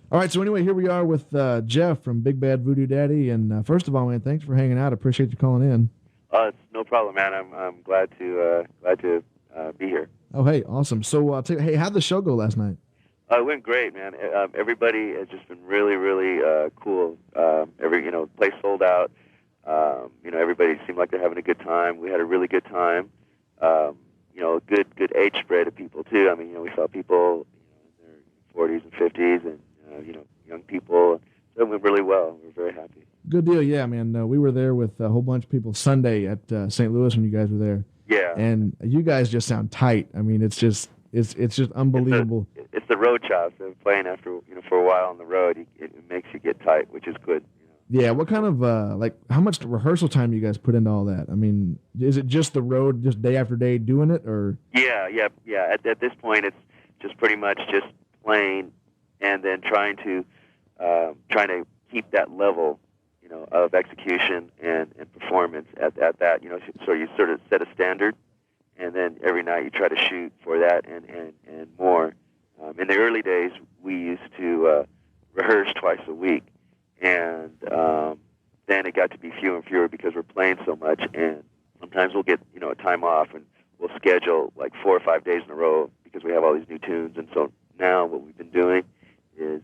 All right, so anyway, here we are with Jeff from Big Bad Voodoo Daddy. And first of all, man, thanks for hanging out. Appreciate you calling in. It's no problem, man. I'm glad to be here. Oh, hey, awesome. So, hey, how'd the show go last night? It went great, man. Everybody has just been really cool. Place sold out. Everybody seemed like they're having a good time. We had a really good time. Good age spread of people too. I mean, we saw people in their 40s and 50s, and young people. So it went really well. We're very happy. Good deal. Yeah, man. We were there with a whole bunch of people Sunday at St. Louis when you guys were there. Yeah, And you guys just sound tight. I mean, it's just it's the unbelievable. it's the road chops. Playing after for a while on the road, it makes you get tight, which is good. Yeah, what kind of like how much rehearsal time you guys put into all that? I mean, is it just the road, just day after day doing it, or? Yeah. At this point, it's just pretty much just playing, and then trying to keep that level, of execution and performance at that. So you sort of set a standard, and then every night you try to shoot for that and more. In the early days, we used to rehearse twice a week, and then it got to be fewer and fewer because we're playing so much, and sometimes we'll get a time off, and we'll schedule like 4 or 5 days in a row because we have all these new tunes. And so now what we've been doing is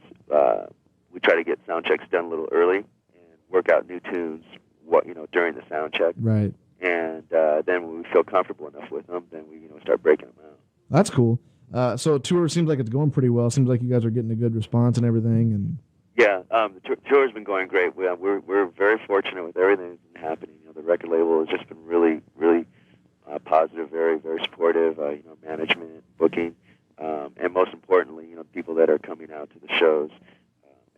we try to get sound checks done a little early and work out new tunes during the sound check, Right. and then when we feel comfortable enough with them, then we start breaking them out. That's cool. So tour seems like it's going pretty well. Seems like you guys are getting a good response and everything. And Yeah, the tour's been going great. We're very fortunate with everything that's been happening. The record label has just been really positive, very supportive. Management, booking, and most importantly, people that are coming out to the shows.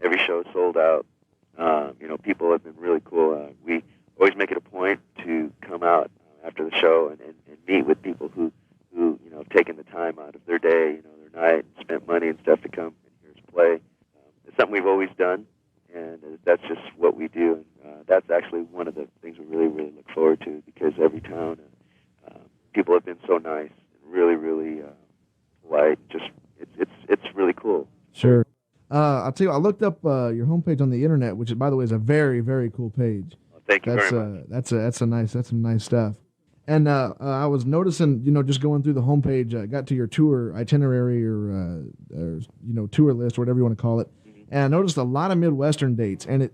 Every show is sold out. People have been really cool. We always make it a point to come out after the show and meet with people who have taken the time out of their day, their night, and spent money and stuff to come and hear us play. It's something we've always done, and that's just what we do. And that's actually one of the things we really look forward to, because every town, people have been so nice and really polite. Just it's really cool. sure. I'll tell you, I looked up your homepage on the internet, which, by the way, is a very cool page. Well, thank you That's very much. that's some nice stuff. And I was noticing, just going through the homepage, got to your tour itinerary or tour list, or whatever you want to call it, Mhm. and I noticed a lot of Midwestern dates, and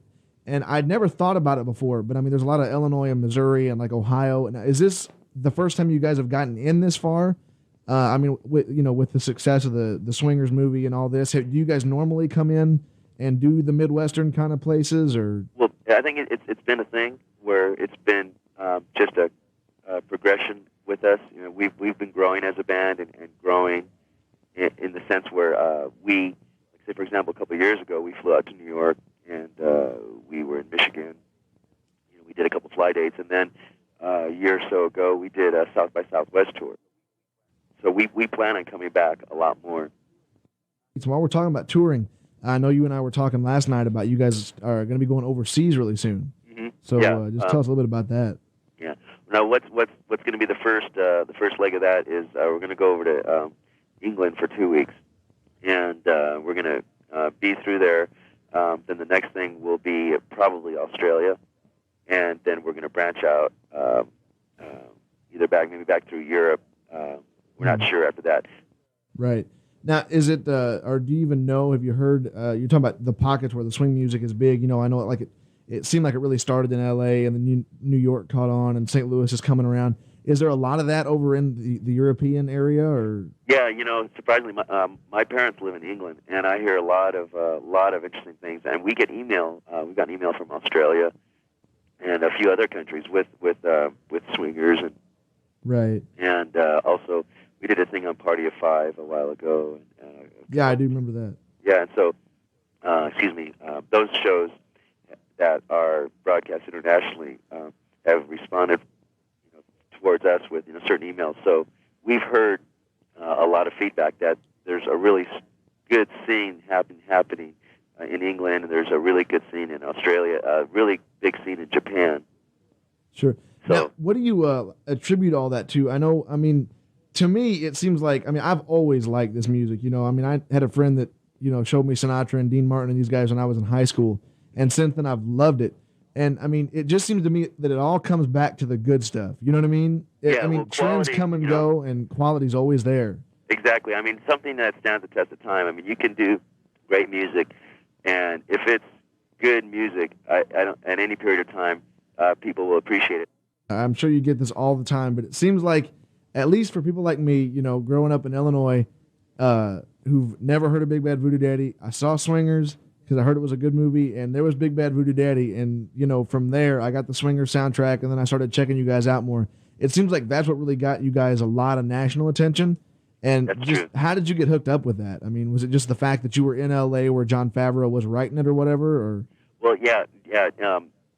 I'd never thought about it before, but I mean, there's a lot of Illinois and Missouri and like Ohio. And is this the first time you guys have gotten in this far? I mean, with the success of the Swingers movie and all this, do you guys normally come in and do the Midwestern kind of places, or? Well, I think it's been a thing where it's been just a progression with us. We've been growing as a band and growing in the sense where like say for example, a couple of years ago we flew out to New York, and we were in Michigan. We did a couple fly dates, and then a year or so ago we did a South by Southwest tour. So we plan on coming back a lot more. So while we're talking about touring, I know you and I were talking last night about you guys are going to be going overseas really soon. Hmm. So Yeah. just tell us a little bit about that. Yeah. Now, what's going to be the first leg of that is we're going to go over to England for 2 weeks, and we're going to be through there. Then the next thing will be probably Australia, and then we're going to branch out either maybe back through Europe. We're not Mhm. sure after that. Right. Now, is it, or do you even know, have you heard, you're talking about the pockets where the swing music is big. I know it seemed like it really started in LA, and then New York caught on, and St. Louis is coming around. Is there a lot of that over in the European area, or? Yeah, surprisingly, my parents live in England, and I hear a lot of interesting things. And we get email. We got an email from Australia and a few other countries with swingers, Right. and also we did a thing on Party of Five a while ago. And, Yeah, I do remember that. yeah, and so excuse me, those shows that are broadcast internationally have responded towards us with certain emails. So we've heard a lot of feedback that there's a really good scene happening in England, and there's a really good scene in Australia, a really big scene in Japan. Sure. Now, So what do you attribute all that to? I mean, to me, it seems like, I mean, I've always liked this music. I mean, I had a friend that showed me Sinatra and Dean Martin and these guys when I was in high school. And since then, I've loved it. And I mean, it just seems to me that it all comes back to the good stuff. You know what I mean? Yeah, I mean, well, trends quality, come and go, and quality's always there. Exactly. I mean, something that stands the test of time. I mean, you can do great music, and if it's good music, I don't, at any period of time, people will appreciate it. I'm sure you get this all the time, but it seems like, at least for people like me, growing up in Illinois, who've never heard of Big Bad Voodoo Daddy, I saw Swingers because I heard it was a good movie, and there was Big Bad Voodoo Daddy, and from there I got the Swingers soundtrack, and then I started checking you guys out more. It seems like that's what really got you guys a lot of national attention. And That's just true. how did you get hooked up with that? I mean, was it just the fact that you were in LA where John Favreau was writing it or whatever? Or Well, yeah.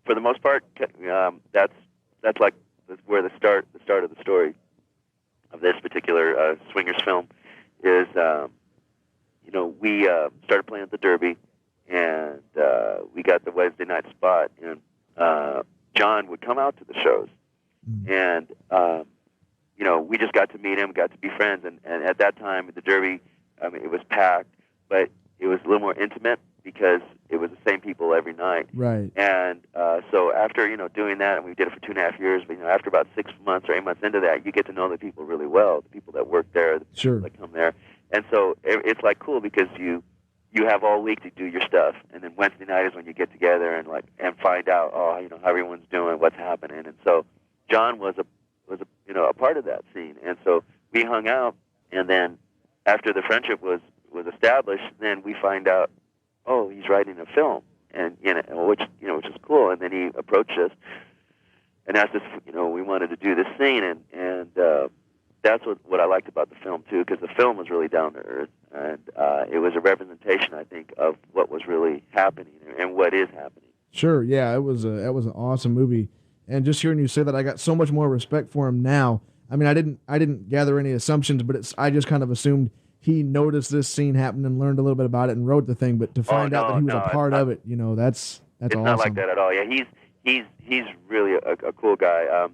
For the most part, that's like where the start of the story of this particular Swingers film is. We started playing at the Derby, and we got the Wednesday night spot, and John would come out to the shows, and we just got to meet him, got to be friends, and at that time at the Derby, I mean, it was packed, but it was a little more intimate because it was the same people every night. right? And so after doing that, and we did it for 2.5 years, but after about 6 months or 8 months into that, you get to know the people really well, the people that work there, the Sure. people that come there, and so it's like cool because you have all week to do your stuff, and then Wednesday night is when you get together and find out how everyone's doing, what's happening, and so John was a part of that scene, and so we hung out, and then after the friendship was established, then we find out, he's writing a film, and which is cool, and then he approached us and asked us, we wanted to do this scene, and that's what I liked about the film too, because the film was really down to earth, and it was a representation, I think, of what was really happening and what is happening. Sure, yeah, it was an awesome movie, and just hearing you say that, I got so much more respect for him now. I mean, I didn't gather any assumptions, but I just kind of assumed he noticed this scene happen and learned a little bit about it and wrote the thing. But to find out that he was a part of it, that's it's awesome. Not like that at all. Yeah, he's really a cool guy.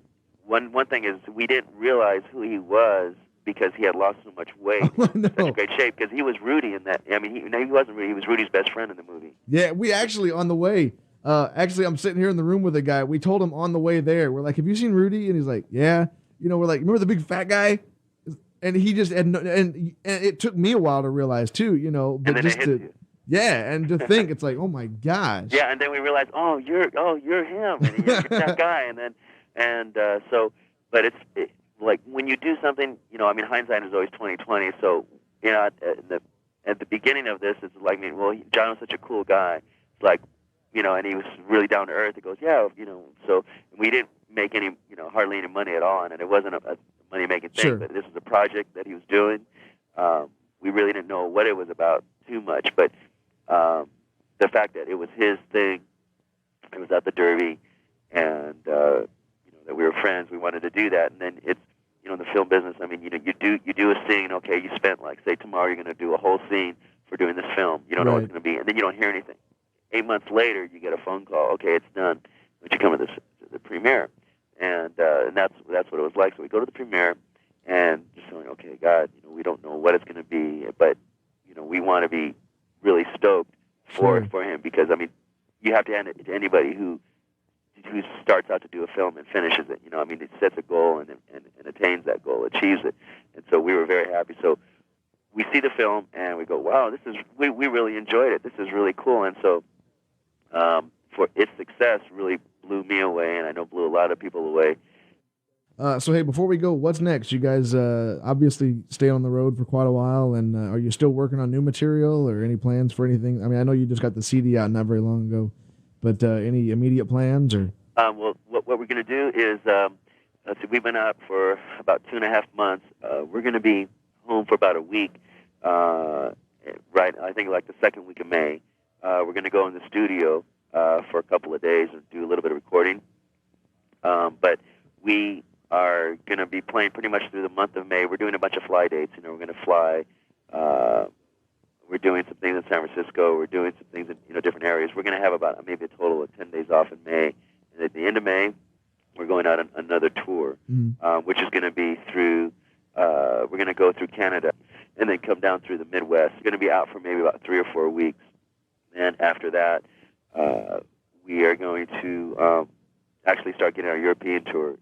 One thing is we didn't realize who he was because he had lost so much weight, No. such a great shape. Because he was Rudy in that. I mean, he wasn't Rudy. He was Rudy's best friend in the movie. Yeah, we actually on the way. Actually, I'm sitting here in the room with a guy. We told him on the way there. We're like, "Have you seen Rudy?" And he's like, "Yeah." We're like, "Remember the big fat guy?" And he just and it took me a while to realize too. But And then just it hits you. yeah, and to think it's like, oh my gosh. Yeah, and then we realized, you're him, and you're that guy, but it's like when you do something, I mean, hindsight is always 20/20. So at the beginning of this, it's like, John was such a cool guy. It's like, and he was really down to earth. He goes, so we didn't make any, hardly any money at all, and it wasn't a money-making thing. Sure. But this was a project that he was doing. We really didn't know what it was about too much, but the fact that it was his thing, it was at the Derby, and that we were friends, we wanted to do that. And then it's, in the film business, I mean, you do a scene. Okay, you spent say tomorrow you're going to do a whole scene for doing this film. You don't know what it's going to be, and then you don't hear anything. 8 months later, you get a phone call. Okay, it's done. Would you come to the premiere? And that's what it was like. So we go to the premiere, and just going, okay, God, we don't know what it's going to be, but we want to be really stoked for him, because I mean, you have to hand it to anybody who starts out to do a film and finishes it. I mean, it sets a goal and attains that goal, achieves it, and so we were very happy. So we see the film and we go, wow, we really enjoyed it. This is really cool, and so for its success really blew me away, and I know blew a lot of people away. So hey, before we go, what's next? You guys obviously stay on the road for quite a while, and are you still working on new material or any plans for anything? I mean, I know you just got the CD out not very long ago, but any immediate plans or? Well, what we're going to do is, let's see, we've been out for about 2.5 months. We're going to be home for about a week, right? I think like the second week of May. We're going to go in the studio for a couple of days and do a little bit of recording. But we are going to be playing pretty much through the month of May. We're doing a bunch of fly dates. We're going to fly. We're doing some things in San Francisco. We're doing some things in different areas. We're going to have about maybe a total of 10 days off in May. And at the end of May, we're going out on another tour, which is going to be through. We're going to go through Canada, and then come down through the Midwest. It's going to be out for maybe about 3 or 4 weeks. And after that, we are going to actually start getting our European tour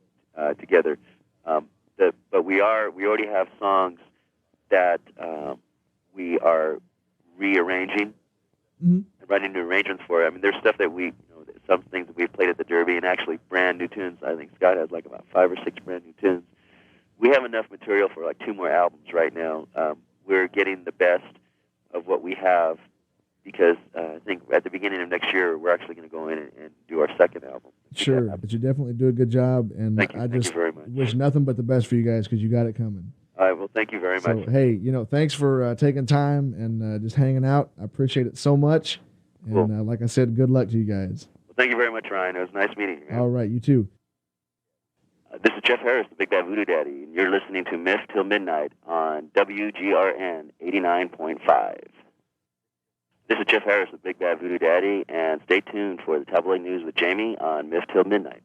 together. But we already have songs that we are rearranging and writing new arrangements for. I mean, there's stuff that some things that we've played at the Derby, and actually brand new tunes. I think Scott has like about 5 or 6 brand new tunes. We have enough material for like 2 more albums right now. We're getting the best of what we have, because I think at the beginning of next year, we're actually going to go in and do our second album. Sure, but you definitely do a good job, and thank you very much. Wish nothing but the best for you guys, because you got it coming. All right, well, thank you very much. So, hey, thanks for taking time and just hanging out. I appreciate it so much. And cool. Like I said, good luck to you guys. Well, thank you very much, Ryan. It was nice meeting you, man. All right, you too. This is Jeff Harris, the Big Bad Voodoo Daddy, and you're listening to Miff Till Midnight on WGRN 89.5. This is Jeff Harris, the Big Bad Voodoo Daddy, and stay tuned for the tabloid news with Jamie on Miff Till Midnight.